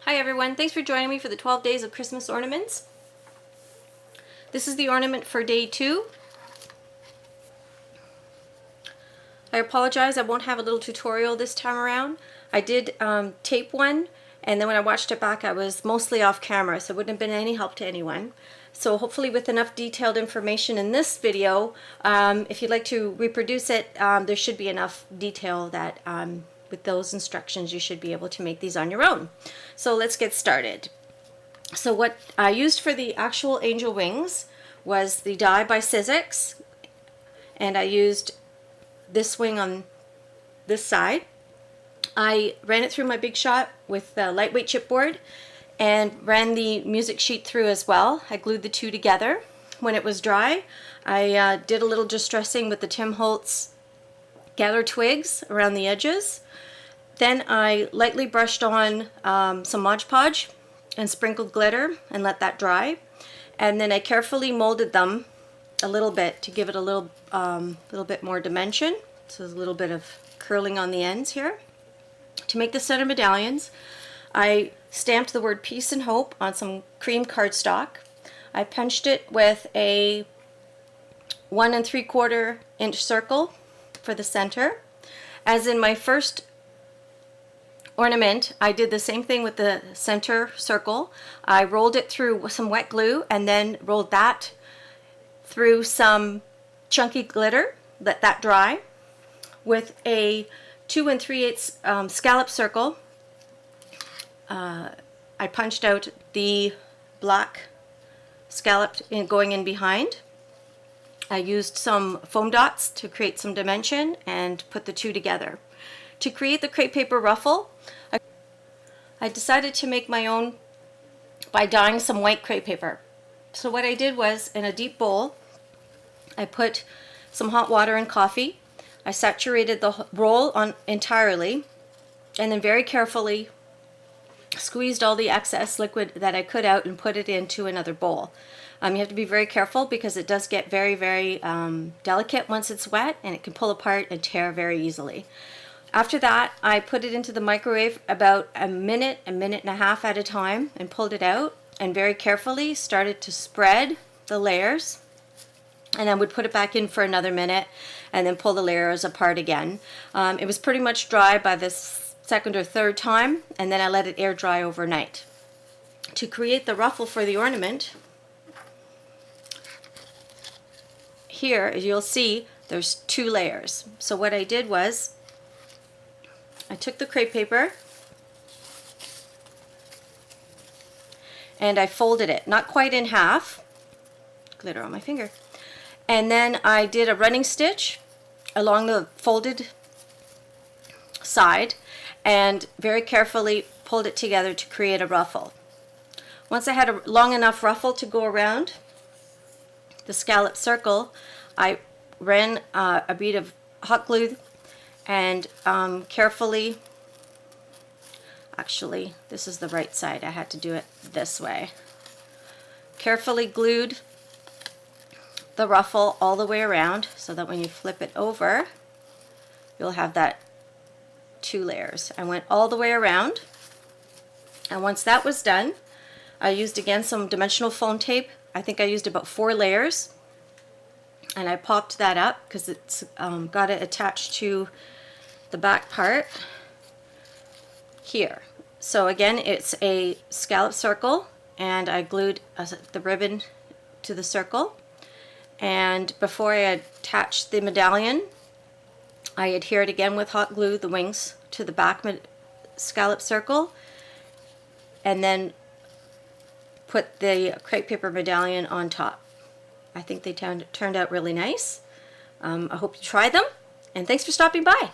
Hi everyone, thanks for joining me for the 12 days of Christmas ornaments. This is the ornament for day 2. I apologize, I won't have a little tutorial this time around. I did tape one, and then when I watched it back I was mostly off camera, so it wouldn't have been any help to anyone. So hopefully with enough detailed information in this video, if you'd like to reproduce it, there should be enough detail that with those instructions you should be able to make these on your own. So let's get started. So what I used for the actual angel wings was the die by Sizzix, and I used this wing on this side. I ran it through my Big Shot with the lightweight chipboard and ran the music sheet through as well. I glued the two together. When it was dry, I did a little distressing with the Tim Holtz gather twigs around the edges. Then I lightly brushed on some Mod Podge and sprinkled glitter and let that dry. And then I carefully molded them a little bit to give it a little bit more dimension. So there's a little bit of curling on the ends here. To make the center medallions, I stamped the word Peace and Hope on some cream cardstock. I punched it with a 1 3/4 inch circle for the center. As in my first ornament, I did the same thing with the center circle. I rolled it through some wet glue and then rolled that through some chunky glitter, let that dry. With a 2 3/8 scallop circle, I punched out the black scallop going in behind. I used some foam dots to create some dimension and put the two together. To create the crepe paper ruffle, I decided to make my own by dyeing some white crepe paper. So what I did was, in a deep bowl, I put some hot water and coffee. I saturated the roll on entirely, and then very carefully squeezed all the excess liquid that I could out and put it into another bowl. You have to be very careful because it does get very, very delicate once it's wet, and it can pull apart and tear very easily. After that, I put it into the microwave about a minute and a half at a time and pulled it out, and very carefully started to spread the layers, and I would put it back in for another minute and then pull the layers apart again. It was pretty much dry by the second or third time, and then I let it air dry overnight. To create the ruffle for the ornament, here, as you'll see, there's 2 layers. So what I did was, I took the crepe paper and I folded it, not quite in half, glitter on my finger, and then I did a running stitch along the folded side and very carefully pulled it together to create a ruffle. Once I had a long enough ruffle to go around the scallop circle, I ran a bead of hot glue and carefully, actually this is the right side, I had to do it this way, carefully glued the ruffle all the way around so that when you flip it over you'll have that 2 layers. I went all the way around, and once that was done, I used again some dimensional foam tape. I think I used about 4 layers, and I popped that up because it's got it attached to the back part here. So again, it's a scallop circle, and I glued the ribbon to the circle, and before I attached the medallion, I adhered again with hot glue the wings to the back scallop circle, and then put the crepe paper medallion on top. I think they turned out really nice. I hope you try them, and thanks for stopping by.